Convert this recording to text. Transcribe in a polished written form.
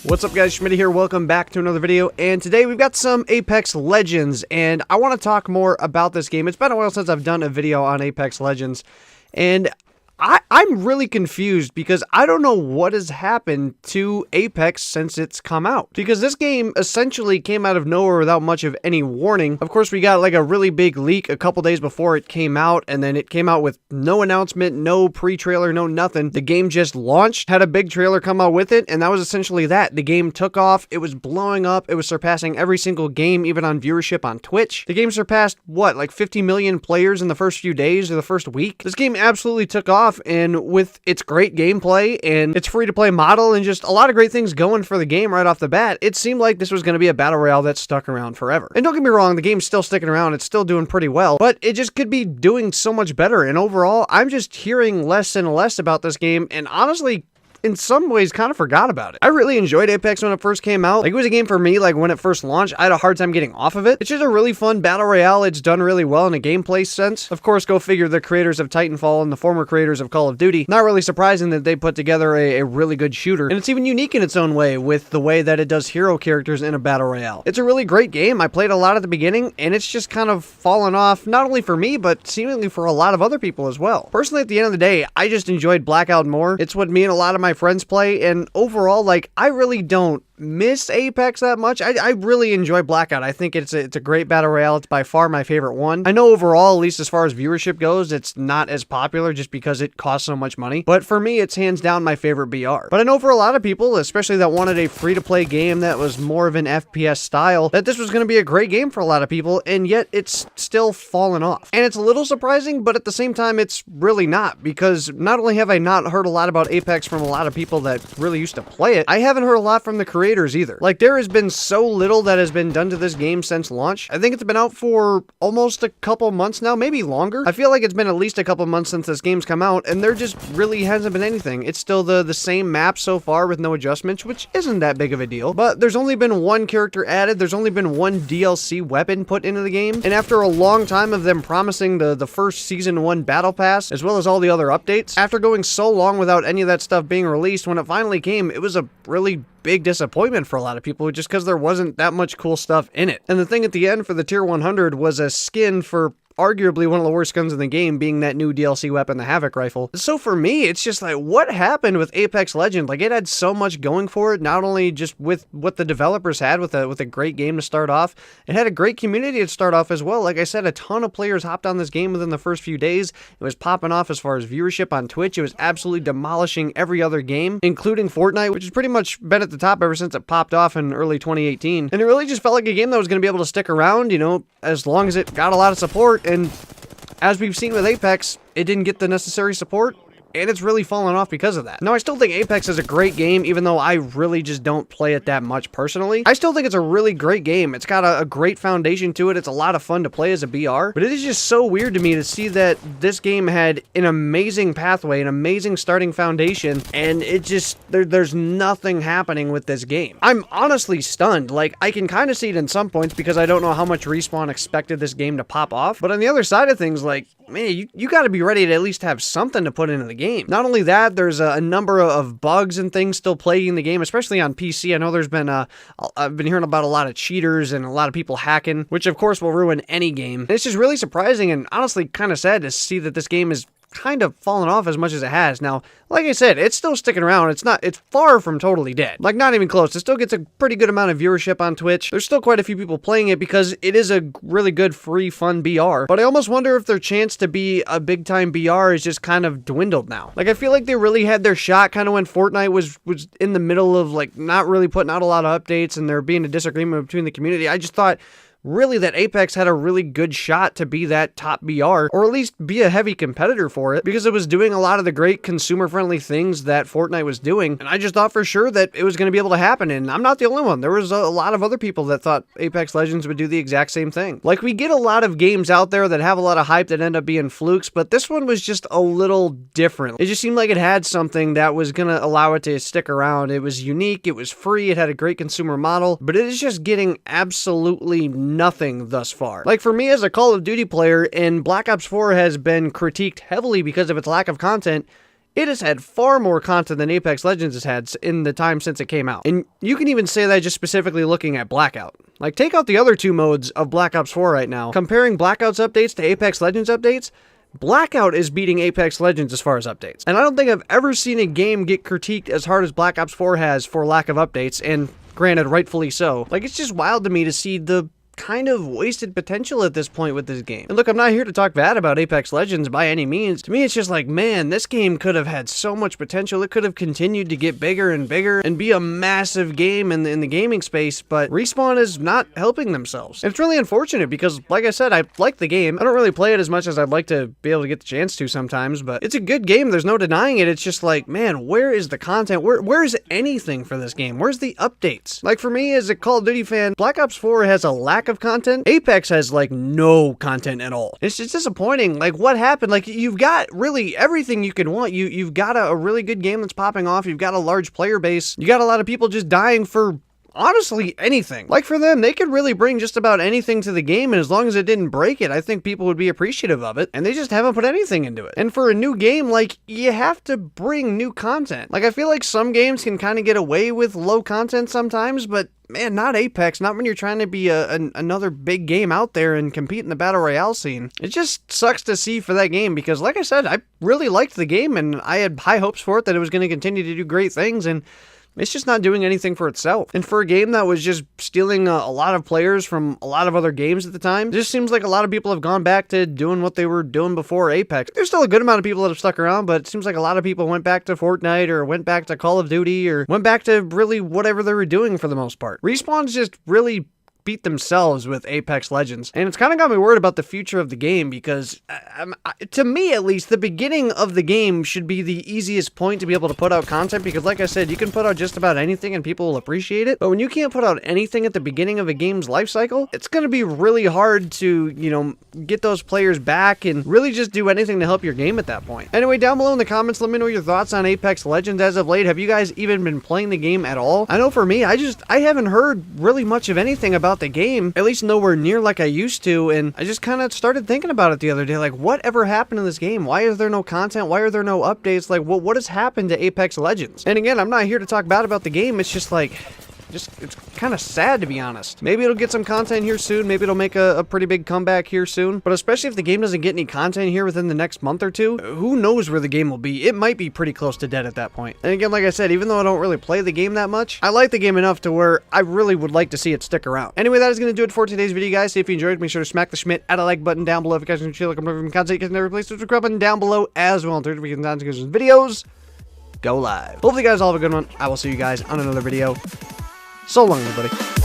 What's up guys, Schmitty here, welcome back to another video, and today we've got some Apex Legends, and I want to talk more about this game. It's been a while since I've done a video on Apex Legends, and I'm really confused because I don't know what has happened to Apex since it's come out. Because this game essentially came out of nowhere without much of any warning. Of course, we got like a really big leak a couple days before it came out, and then it came out with no announcement, no pre-trailer, no nothing. The game just launched, had a big trailer come out with it, and that was essentially that. The game took off, it was blowing up, it was surpassing every single game, even on viewership on Twitch. The game surpassed, what, like 50 million players in the first few days or the first week? This game absolutely took off. And with its great gameplay and its free-to-play model and just a lot of great things going for the game right off the bat, it seemed like this was going to be a battle royale that stuck around forever. And don't get me wrong, the game's still sticking around, it's still doing pretty well, but it just could be doing so much better. And overall, I'm just hearing less and less about this game, and honestly, in some ways, kind of forgot about it. I really enjoyed Apex when it first came out. Like, it was a game for me, like, when it first launched, I had a hard time getting off of it. It's just a really fun battle royale. It's done really well in a gameplay sense. Of course, go figure, the creators of Titanfall and the former creators of Call of Duty. Not really surprising that they put together a really good shooter. And it's even unique in its own way with the way that it does hero characters in a battle royale. It's a really great game. I played a lot at the beginning, and it's just kind of fallen off, not only for me, but seemingly for a lot of other people as well. Personally, at the end of the day, I just enjoyed Blackout more. It's what me and a lot of my friends play, and overall, like, I really don't miss Apex that much. I really enjoy Blackout. I think it's a great battle royale. It's by far my favorite one. I know overall, at least as far as viewership goes, it's not as popular just because it costs so much money. But for me, it's hands down my favorite BR. But I know for a lot of people, especially that wanted a free-to-play game that was more of an FPS style, that this was going to be a great game for a lot of people, and yet it's still fallen off. And it's a little surprising, but at the same time, it's really not, because not only have I not heard a lot about Apex from a lot of people that really used to play it, I haven't heard a lot from the creators either. Like, there has been so little that has been done to this game since launch. I think it's been out for almost a couple months now, maybe longer. I feel like it's been at least a couple months since this game's come out, and there just really hasn't been anything. It's still the same map so far with no adjustments, which isn't that big of a deal. But there's only been one character added, there's only been one DLC weapon put into the game, and after a long time of them promising the first Season 1 Battle Pass, as well as all the other updates, after going so long without any of that stuff being released, when it finally came, it was a really big disappointment for a lot of people just because there wasn't that much cool stuff in it. And the thing at the end for the Tier 100 was a skin for arguably one of the worst guns in the game, being that new DLC weapon, the Havoc Rifle. So for me, it's just like, what happened with Apex Legends? Like, it had so much going for it, not only just with what the developers had with a great game to start off, it had a great community to start off as well. Like I said, a ton of players hopped on this game within the first few days. It was popping off as far as viewership on Twitch. It was absolutely demolishing every other game, including Fortnite, which has pretty much been at the top ever since it popped off in early 2018. And it really just felt like a game that was going to be able to stick around, you know, as long as it got a lot of support. And as we've seen with Apex, it didn't get the necessary support, and it's really fallen off because of that. Now, I still think Apex is a great game, even though I really just don't play it that much personally. I still think it's a really great game. It's got a great foundation to it. It's a lot of fun to play as a BR, but it is just so weird to me to see that this game had an amazing pathway, an amazing starting foundation, and it just, there's nothing happening with this game. I'm honestly stunned. Like, I can kind of see it in some points because I don't know how much Respawn expected this game to pop off, but on the other side of things, like, man, you got to be ready to at least have something to put into the game. Not only that, there's a number of bugs and things still plaguing the game, especially on PC. I know there's been, I've been hearing about a lot of cheaters and a lot of people hacking, which of course will ruin any game. And it's just really surprising and honestly kind of sad to see that this game is kind of fallen off as much as it has. Now, like I said, it's still sticking around. It's far from totally dead. Like, not even close. It still gets a pretty good amount of viewership on Twitch. There's still quite a few people playing it because it is a really good, free, fun BR. But I almost wonder if their chance to be a big-time BR is just kind of dwindled now. Like, I feel like they really had their shot kind of when Fortnite was in the middle of, like, not really putting out a lot of updates and there being a disagreement between the community. I just thought really that Apex had a really good shot to be that top BR, or at least be a heavy competitor for it, because it was doing a lot of the great consumer-friendly things that Fortnite was doing, and I just thought for sure that it was going to be able to happen, and I'm not the only one. There was a lot of other people that thought Apex Legends would do the exact same thing. Like, we get a lot of games out there that have a lot of hype that end up being flukes, but this one was just a little different. It just seemed like it had something that was going to allow it to stick around. It was unique, it was free, it had a great consumer model, but it is just getting absolutely nothing thus far. Like, for me as a Call of Duty player, and Black Ops 4 has been critiqued heavily because of its lack of content, it has had far more content than Apex Legends has had in the time since it came out. And you can even say that just specifically looking at Blackout. Like, take out the other two modes of Black Ops 4 right now. Comparing Blackout's updates to Apex Legends updates, Blackout is beating Apex Legends as far as updates. And I don't think I've ever seen a game get critiqued as hard as Black Ops 4 has for lack of updates, and granted, rightfully so. Like, it's just wild to me to see the kind of wasted potential at this point with this game. And look, I'm not here to talk bad about Apex Legends by any means. To me, it's just like, man, this game could have had so much potential. It could have continued to get bigger and bigger and be a massive game in the gaming space, but Respawn is not helping themselves. And it's really unfortunate because, like I said, I like the game. I don't really play it as much as I'd like to be able to get the chance to sometimes, but it's a good game. There's no denying it. It's just like, man, where is the content? Where is anything for this game? Where's the updates? Like, for me as a Call of Duty fan, Black Ops 4 has a lack of content. Apex has like no content at all. It's just disappointing. Like, what happened? Like, you've got really everything you can want. You've got a really good game that's popping off. You've got a large player base. You got a lot of people just dying for honestly anything. Like, for them, they could really bring just about anything to the game, and as long as it didn't break it, I think people would be appreciative of it, and they just haven't put anything into it. And for a new game, like, you have to bring new content. Like, I feel like some games can kind of get away with low content sometimes, but man, not Apex, not when you're trying to be another big game out there and compete in the Battle Royale scene. It just sucks to see for that game because, like I said, I really liked the game, and I had high hopes for it that it was going to continue to do great things, and it's just not doing anything for itself. And for a game that was just stealing a lot of players from a lot of other games at the time, it just seems like a lot of people have gone back to doing what they were doing before Apex. There's still a good amount of people that have stuck around, but it seems like a lot of people went back to Fortnite or went back to Call of Duty or went back to really whatever they were doing for the most part. Respawn's just really beat themselves with Apex Legends, and it's kind of got me worried about the future of the game because to me at least, the beginning of the game should be the easiest point to be able to put out content because, like I said, you can put out just about anything and people will appreciate it. But when you can't put out anything at the beginning of a game's life cycle, it's going to be really hard to, you know, get those players back and really just do anything to help your game at that point. Anyway, down below in the comments, let me know your thoughts on Apex Legends as of late. Have you guys even been playing the game at all? I know for me, I haven't heard really much of anything about the game, at least nowhere near like I used to, and I just kind of started thinking about it the other day, like, whatever happened in this game? Why is there no content? Why are there no updates? Like, what has happened to Apex Legends? And again, I'm not here to talk bad about the game, it's just like, it's kind of sad, to be honest. Maybe it'll get some content here soon. Maybe it'll make a pretty big comeback here soon. But especially if the game doesn't get any content here within the next month or two, who knows where the game will be? It might be pretty close to dead at that point. And again, like I said, even though I don't really play the game that much, I like the game enough to where I really would like to see it stick around. Anyway, that is going to do it for today's video, guys. So if you enjoyed, make sure to smack the Schmidt, add a like button down below if you guys enjoy the content. You can never place the subscribe button down below as well. And third, we can videos go live. Hopefully, you guys all have a good one. I will see you guys on another video. So long, everybody.